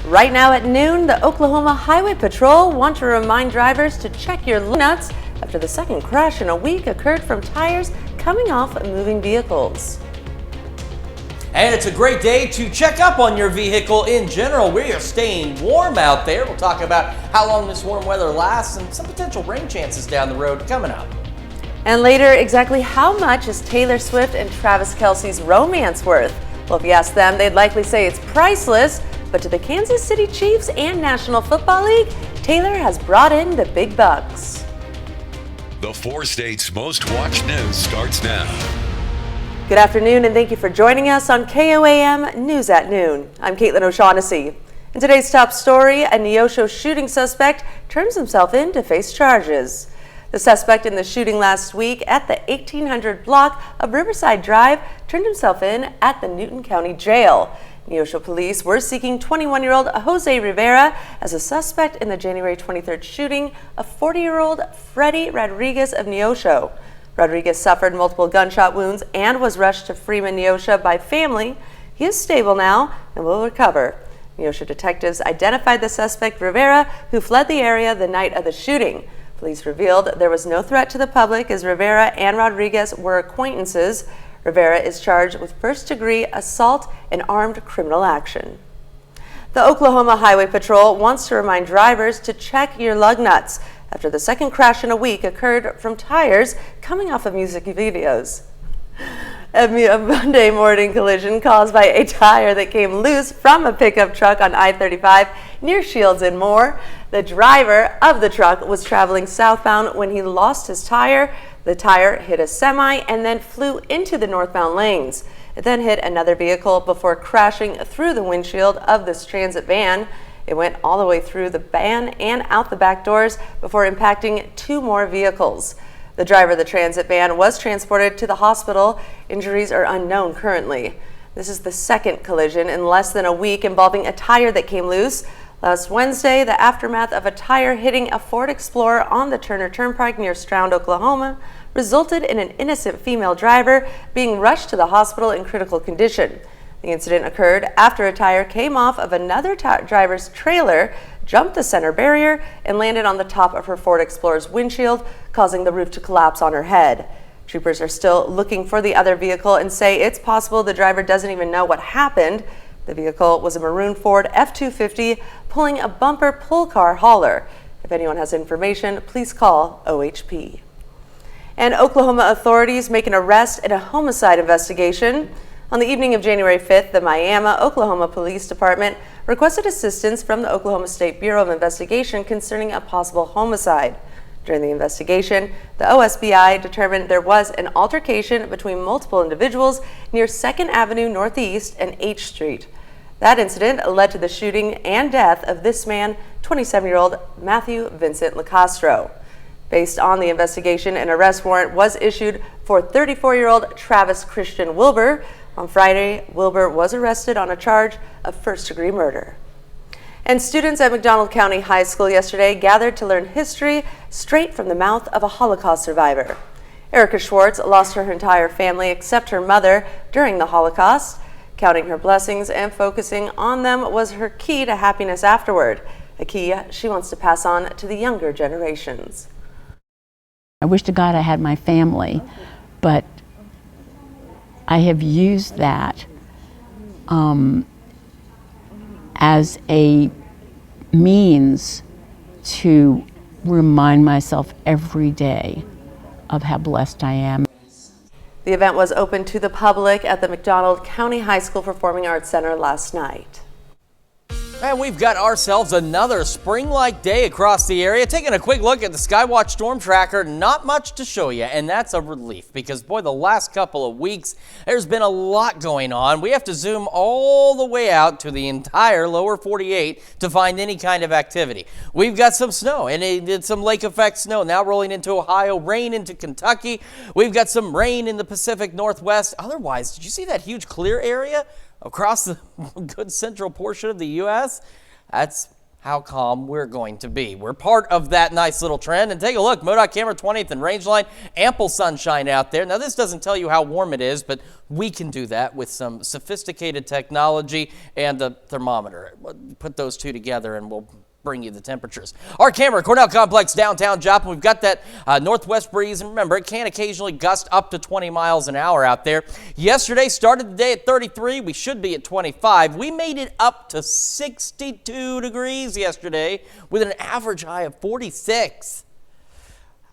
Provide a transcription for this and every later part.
Right now at noon, the Oklahoma Highway Patrol want to remind drivers to check your nuts after the second crash in a week occurred from tires coming off moving vehicles. And it's a great day to check up on your vehicle in general. We are staying warm out there. We'll talk about how long this warm weather lasts and some potential rain chances down the road coming up. And later, exactly how much is Taylor Swift and Travis Kelce's romance worth? Well, if you ask them, they'd likely say it's priceless. But to the Kansas City Chiefs and National Football League, Taylor has brought in the big bucks. The 4 states' most watched news starts now. Good afternoon, and thank you for joining us on KOAM News at Noon. I'm Caitlin O'Shaughnessy. In today's top story, a Neosho shooting suspect turns himself in to face charges. The suspect in the shooting last week at the 1800 block of Riverside Drive turned himself in at the Newton County Jail. Neosho police were seeking 21-year-old Jose Rivera as a suspect in the January 23rd shooting of 40-year-old Freddie Rodriguez of Neosho. Rodriguez suffered multiple gunshot wounds and was rushed to Freeman, Neosho by family. He is stable now and will recover. Neosho detectives identified the suspect, Rivera, who fled the area the night of the shooting. Police revealed there was no threat to the public as Rivera and Rodriguez were acquaintances. Rivera is charged with first-degree assault and armed criminal action. The Oklahoma Highway Patrol wants to remind drivers to check your lug nuts after the second crash in a week occurred from tires coming off of music videos. A Monday morning collision caused by a tire that came loose from a pickup truck on I-35 near Shields and Moore. The driver of the truck was traveling southbound when he lost his tire. The tire hit a semi and then flew into the northbound lanes. It then hit another vehicle before crashing through the windshield of this transit van. It went all the way through the van and out the back doors before impacting 2 more vehicles. The driver of the transit van was transported to the hospital. Injuries are unknown currently. This is the second collision in less than a week involving a tire that came loose. Last Wednesday, the aftermath of a tire hitting a Ford Explorer on the Turner Turnpike near Stroud, Oklahoma, resulted in an innocent female driver being rushed to the hospital in critical condition. The incident occurred after a tire came off of another driver's trailer, jumped the center barrier, and landed on the top of her Ford Explorer's windshield, causing the roof to collapse on her head. Troopers are still looking for the other vehicle and say it's possible the driver doesn't even know what happened. The vehicle was a maroon Ford F-250 pulling a bumper pull car hauler. If anyone has information, please call OHP. And Oklahoma authorities make an arrest in a homicide investigation. On the evening of January 5th, the Miami, Oklahoma Police Department requested assistance from the Oklahoma State Bureau of Investigation concerning a possible homicide. During the investigation, the OSBI determined there was an altercation between multiple individuals near 2nd Avenue Northeast and H Street. That incident led to the shooting and death of this man, 27-year-old Matthew Vincent LaCastro. Based on the investigation, an arrest warrant was issued for 34-year-old Travis Christian Wilbur. On Friday, Wilbur was arrested on a charge of first-degree murder. And students at McDonald County High School yesterday gathered to learn history straight from the mouth of a Holocaust survivor. Erica Schwartz lost her entire family except her mother during the Holocaust. Counting her blessings and focusing on them was her key to happiness afterward, a key she wants to pass on to the younger generations. I wish to God I had my family, but I have used that as a means to remind myself every day of how blessed I am. The event was open to the public at the McDonald County High School Performing Arts Center last night. And we've got ourselves another spring-like day across the area. Taking a quick look at the Skywatch Storm Tracker, not much to show you, and that's a relief because, boy, the last couple of weeks, there's been a lot going on. We have to zoom all the way out to the entire lower 48 to find any kind of activity. We've got some snow, and it did some lake effect snow now rolling into Ohio, rain into Kentucky. We've got some rain in the Pacific Northwest. Otherwise, did you see that huge clear area across the good central portion of the U.S.? That's how calm we're going to be. We're part of that nice little trend. And take a look, MoDOT camera 20th and Rangeline, ample sunshine out there. Now, this doesn't tell you how warm it is, but we can do that with some sophisticated technology and a thermometer. Put those two together and we'll bring you the temperatures. Our camera, Cornell Complex, downtown Joplin. We've got that northwest breeze, and remember, it can occasionally gust up to 20 miles an hour out there. Yesterday started the day at 33. We should be at 25. We made it up to 62 degrees yesterday with an average high of 46.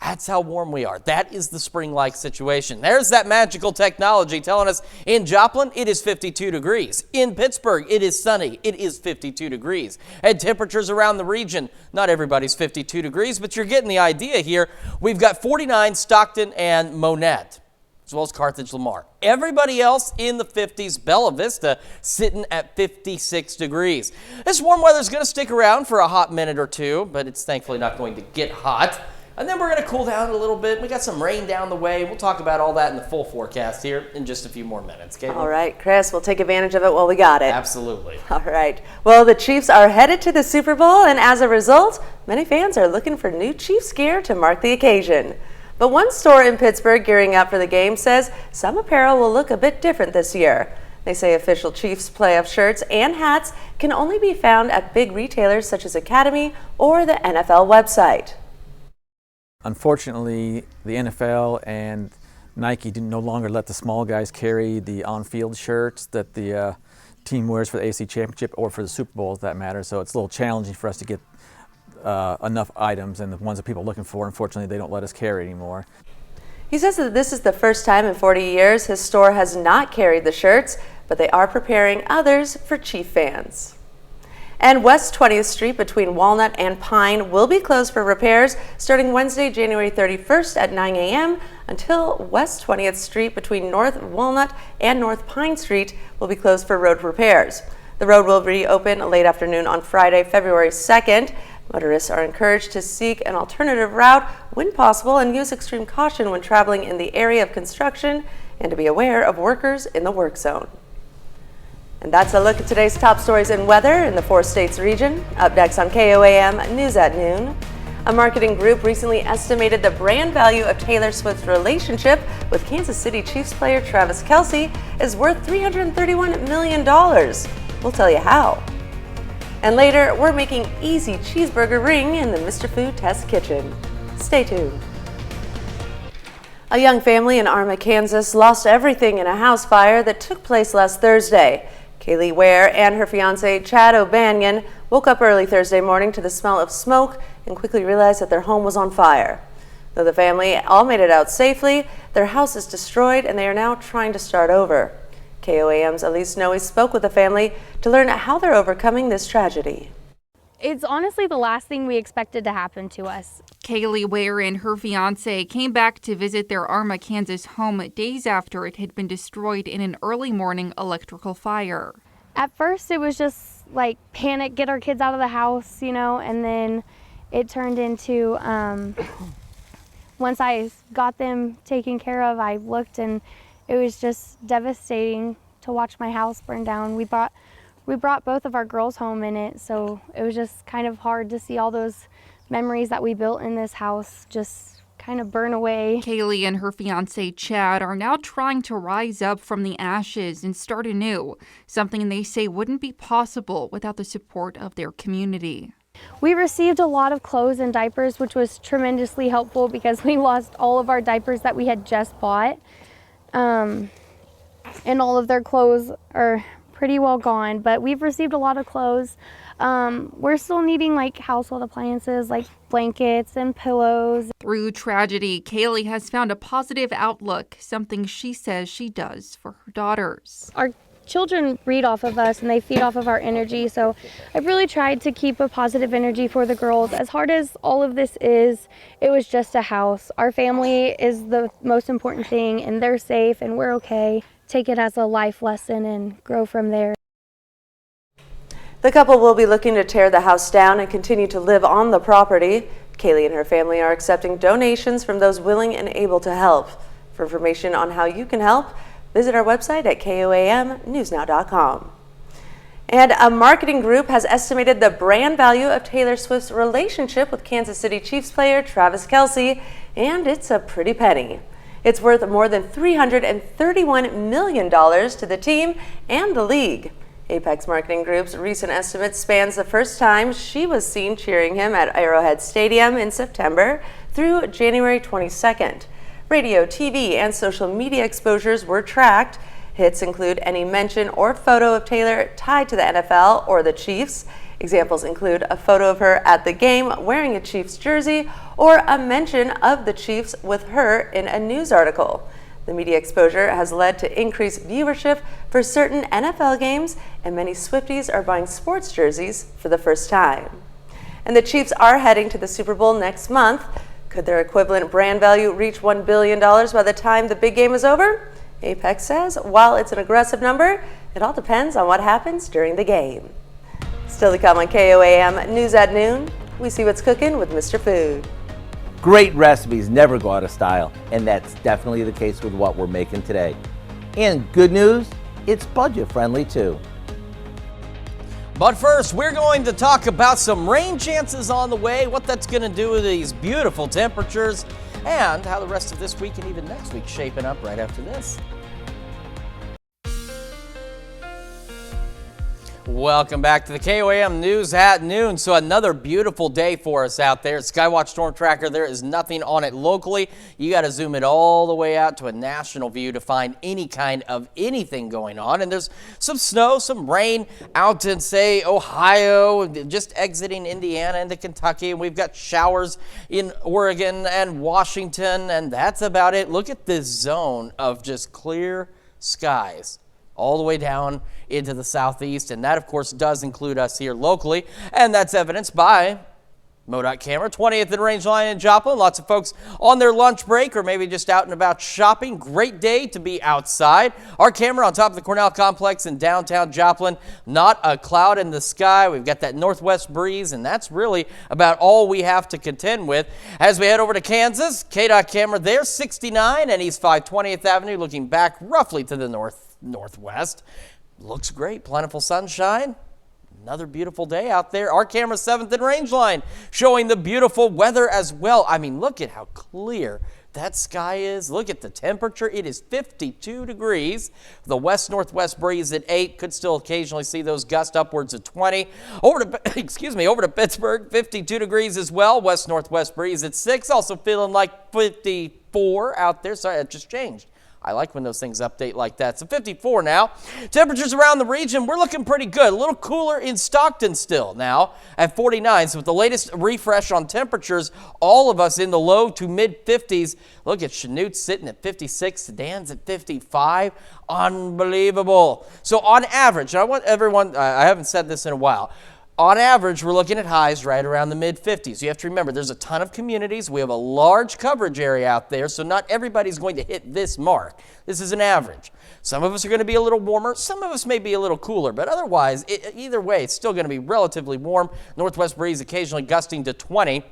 That's how warm we are. That is the spring-like situation. There's that magical technology telling us in Joplin, it is 52 degrees. In Pittsburgh, it is sunny. It is 52 degrees. And temperatures around the region, not everybody's 52 degrees, but you're getting the idea here. We've got 49 Stockton and Monette, as well as Carthage Lamar. Everybody else in the 50s. Bella Vista sitting at 56 degrees. This warm weather is going to stick around for a hot minute or two, but it's thankfully not going to get hot. And then we're going to cool down a little bit. We got some rain down the way. We'll talk about all that in the full forecast here in just a few more minutes. Caitlin? All right, Chris, we'll take advantage of it while we got it. Absolutely. All right. Well, the Chiefs are headed to the Super Bowl, and as a result, many fans are looking for new Chiefs gear to mark the occasion. But one store in Pittsburgh gearing up for the game says some apparel will look a bit different this year. They say official Chiefs playoff shirts and hats can only be found at big retailers such as Academy or the NFL website. Unfortunately, the NFL and Nike no longer let the small guys carry the on-field shirts that the team wears for the AFC Championship or for the Super Bowl, if that matters. So it's a little challenging for us to get enough items, and the ones that people are looking for, unfortunately, they don't let us carry anymore. He says that this is the first time in 40 years his store has not carried the shirts, but they are preparing others for Chief fans. And West 20th Street between Walnut and Pine will be closed for repairs starting Wednesday, January 31st at 9 a.m. until West 20th Street between North Walnut and North Pine Street will be closed for road repairs. The road will reopen late afternoon on Friday, February 2nd. Motorists are encouraged to seek an alternative route when possible and use extreme caution when traveling in the area of construction and to be aware of workers in the work zone. And that's a look at today's top stories and weather in the 4 states region. Up next on KOAM News at Noon. A marketing group recently estimated the brand value of Taylor Swift's relationship with Kansas City Chiefs player Travis Kelce is worth $331 million. We'll tell you how. And later, we're making easy cheeseburger ring in the Mr. Food Test Kitchen. Stay tuned. A young family in Arma, Kansas lost everything in a house fire that took place last Thursday. Kaylee Ware and her fiance Chad O'Banion woke up early Thursday morning to the smell of smoke and quickly realized that their home was on fire. Though the family all made it out safely, their house is destroyed and they are now trying to start over. KOAM's Elise Noe spoke with the family to learn how they're overcoming this tragedy. It's honestly the last thing we expected to happen to us. Kaylee Ware and her fiance came back to visit their Arma, Kansas home days after it had been destroyed in an early morning electrical fire. At first it was just like panic, get our kids out of the house, and then it turned into, once I got them taken care of, I looked and it was just devastating to watch my house burn down. We brought both of our girls home in it, so it was just kind of hard to see all those memories that we built in this house just kind of burn away. Kaylee and her fiance Chad are now trying to rise up from the ashes and start anew, something they say wouldn't be possible without the support of their community. We received a lot of clothes and diapers, which was tremendously helpful because we lost all of our diapers that we had just bought, and all of their clothes are pretty well gone, but we've received a lot of clothes. We're still needing like household appliances like blankets and pillows. Through tragedy, Kaylee has found a positive outlook, something she says she does for her daughters. Our children read off of us and they feed off of our energy, so I've really tried to keep a positive energy for the girls. As hard as all of this is, it was just a house. Our family is the most important thing and they're safe and we're okay. Take it as a life lesson and grow from there. The couple will be looking to tear the house down and continue to live on the property. Kaylee and her family are accepting donations from those willing and able to help. For information on how you can help, visit our website at KOAMnewsnow.com. And a marketing group has estimated the brand value of Taylor Swift's relationship with Kansas City Chiefs player Travis Kelce, and it's a pretty penny. It's worth more than $331 million to the team and the league. Apex Marketing Group's recent estimate spans the first time she was seen cheering him at Arrowhead Stadium in September through January 22nd. Radio, TV, and social media exposures were tracked. Hits include any mention or photo of Taylor tied to the NFL or the Chiefs. Examples include a photo of her at the game wearing a Chiefs jersey or a mention of the Chiefs with her in a news article. The media exposure has led to increased viewership for certain NFL games, and many Swifties are buying sports jerseys for the first time. And the Chiefs are heading to the Super Bowl next month. Could their equivalent brand value reach $1 billion by the time the big game is over? Apex says while it's an aggressive number, it all depends on what happens during the game. Still to come on KOAM News at Noon, we see what's cooking with Mr. Food. Great recipes never go out of style, and that's definitely the case with what we're making today. And good news, it's budget friendly too. But first, we're going to talk about some rain chances on the way, what that's going to do with these beautiful temperatures, and how the rest of this week and even next week shaping up right after this. Welcome back to the KOAM News at Noon. So another beautiful day for us out there. Skywatch Storm Tracker, there is nothing on it locally. You got to zoom it all the way out to a national view to find any kind of anything going on. And there's some snow, some rain out in, say, Ohio, just exiting Indiana into Kentucky. And we've got showers in Oregon and Washington, and that's about it. Look at this zone of just clear skies all the way down into the southeast, and that of course does include us here locally, and that's evidenced by MoDOT camera, 20th and Range Line in Joplin. Lots of folks on their lunch break or maybe just out and about shopping. Great day to be outside. Our camera on top of the Cornell Complex in downtown Joplin. Not a cloud in the sky. We've got that northwest breeze, and that's really about all we have to contend with. As we head over to Kansas, KDOT camera there, 69 and East 520th Avenue, looking back roughly to the northwest. Looks great. Plentiful sunshine. Another beautiful day out there. Our camera 7th and Range Line showing the beautiful weather as well. I mean, look at how clear that sky is. Look at the temperature. It is 52 degrees. The west-northwest breeze at 8. Could still occasionally see those gusts upwards of 20. Over to Pittsburgh, 52 degrees as well. West-northwest breeze at 6. Also feeling like 54 out there. Sorry, that just changed. I like when those things update like that. So 54 now. Temperatures around the region, we're looking pretty good. A little cooler in Stockton still now at 49. So with the latest refresh on temperatures, all of us in the low to mid 50s. Look at Chanute sitting at 56. Sedan's at 55. Unbelievable. So on average, and I want everyone, I haven't said this in a while, on average, we're looking at highs right around the mid-50s. You have to remember, there's a ton of communities. We have a large coverage area out there, so not everybody's going to hit this mark. This is an average. Some of us are going to be a little warmer. Some of us may be a little cooler, but otherwise, either way, it's still going to be relatively warm. Northwest breeze occasionally gusting to 20.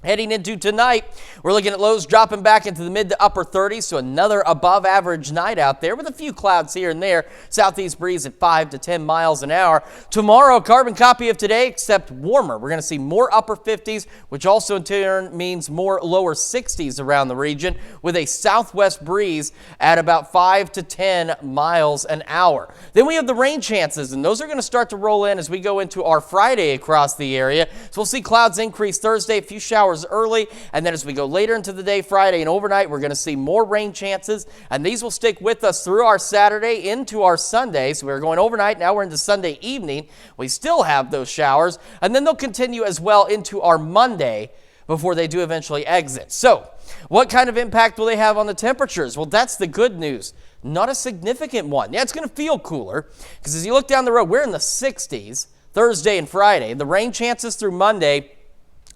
Heading into tonight, we're looking at lows dropping back into the mid to upper 30s, so another above average night out there with a few clouds here and there. Southeast breeze at 5 to 10 miles an hour. Tomorrow, carbon copy of today, except warmer. We're going to see more upper 50s, which also in turn means more lower 60s around the region with a southwest breeze at about 5 to 10 miles an hour. Then we have the rain chances, and those are going to start to roll in as we go into our Friday across the area. So we'll see clouds increase Thursday, a few showers early, and then as we go later into the day, Friday and overnight, we're going to see more rain chances, and these will stick with us through our Saturday into our Sunday. So we're going overnight, now we're into Sunday evening. We still have those showers, and then they'll continue as well into our Monday before they do eventually exit. So what kind of impact will they have on the temperatures? Well, that's the good news. Not a significant one. Yeah, it's going to feel cooler because as you look down the road, we're in the 60s Thursday and Friday. The rain chances through Monday.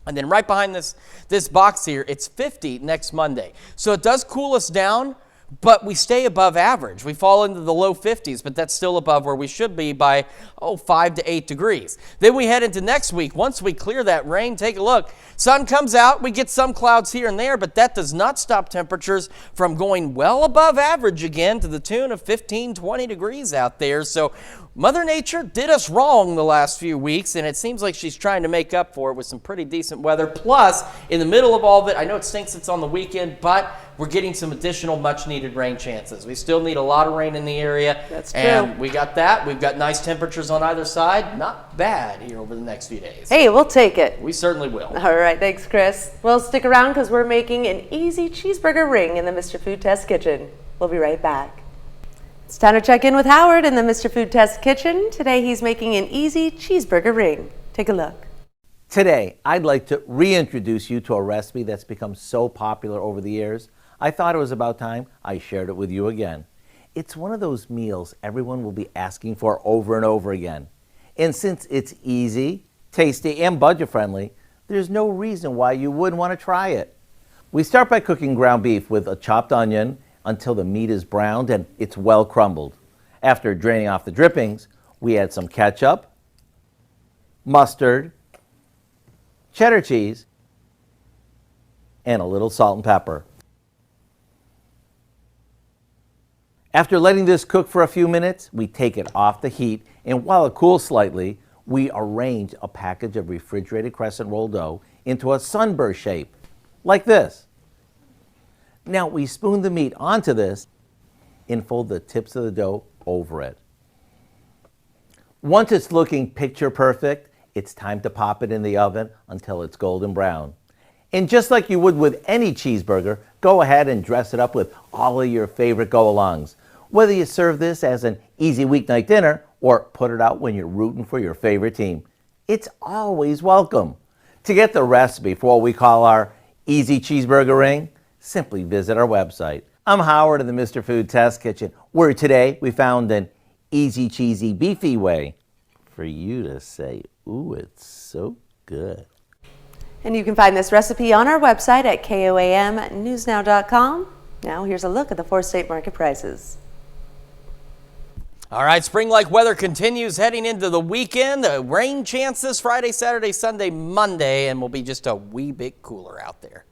And then right behind this box here, it's 50 next Monday. So it does cool us down, but we stay above average. We fall into the low 50s, but that's still above where we should be by 5 to 8 degrees. Then we head into next week. Once we clear that rain, take a look. Sun comes out, we get some clouds here and there, but that does not stop temperatures from going well above average again to the tune of 15, 20 degrees out there. So Mother Nature did us wrong the last few weeks, and it seems like she's trying to make up for it with some pretty decent weather. Plus, in the middle of all of it, I know it stinks it's on the weekend, but we're getting some additional much-needed rain chances. We still need a lot of rain in the area. That's true. And we got that. We've got nice temperatures on either side. Not bad here over the next few days. Hey, we'll take it. We certainly will. All right, thanks, Chris. Well, stick around because we're making an easy cheeseburger ring in the Mr. Food Test Kitchen. We'll be right back. It's time to check in with Howard in the Mr. Food Test Kitchen. Today he's making an easy cheeseburger ring. Take a look. Today, I'd like to reintroduce you to a recipe that's become so popular over the years. I thought it was about time I shared it with you again. It's one of those meals everyone will be asking for over and over again. And since it's easy, tasty, and budget-friendly, there's no reason why you wouldn't want to try it. We start by cooking ground beef with a chopped onion until the meat is browned and it's well crumbled. After draining off the drippings, we add some ketchup, mustard, cheddar cheese, and a little salt and pepper. After letting this cook for a few minutes, we take it off the heat, and while it cools slightly, we arrange a package of refrigerated crescent roll dough into a sunburst shape, like this. Now we spoon the meat onto this and fold the tips of the dough over it. Once it's looking picture perfect, it's time to pop it in the oven until it's golden brown. And just like you would with any cheeseburger, go ahead and dress it up with all of your favorite go-alongs. Whether you serve this as an easy weeknight dinner or put it out when you're rooting for your favorite team, it's always welcome. To get the recipe for what we call our easy cheeseburger ring, simply visit our website. I'm Howard in the Mr. Food Test Kitchen, where today we found an easy, cheesy, beefy way for you to say, ooh, it's so good. And you can find this recipe on our website at KOAMnewsnow.com. Now here's a look at the 4-state market prices. All right, spring-like weather continues heading into the weekend. Rain chances Friday, Saturday, Sunday, Monday, and will be just a wee bit cooler out there.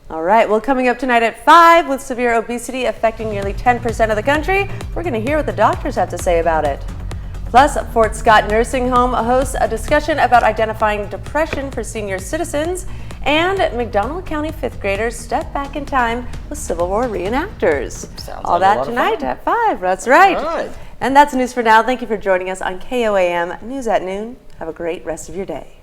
All right, well, coming up tonight at 5, with severe obesity affecting nearly 10% of the country, we're going to hear what the doctors have to say about it. Plus, Fort Scott Nursing Home hosts a discussion about identifying depression for senior citizens, and McDonald County 5th graders step back in time with Civil War reenactors. All that tonight at 5, that's right. All right. And that's news for now. Thank you for joining us on KOAM News at Noon. Have a great rest of your day.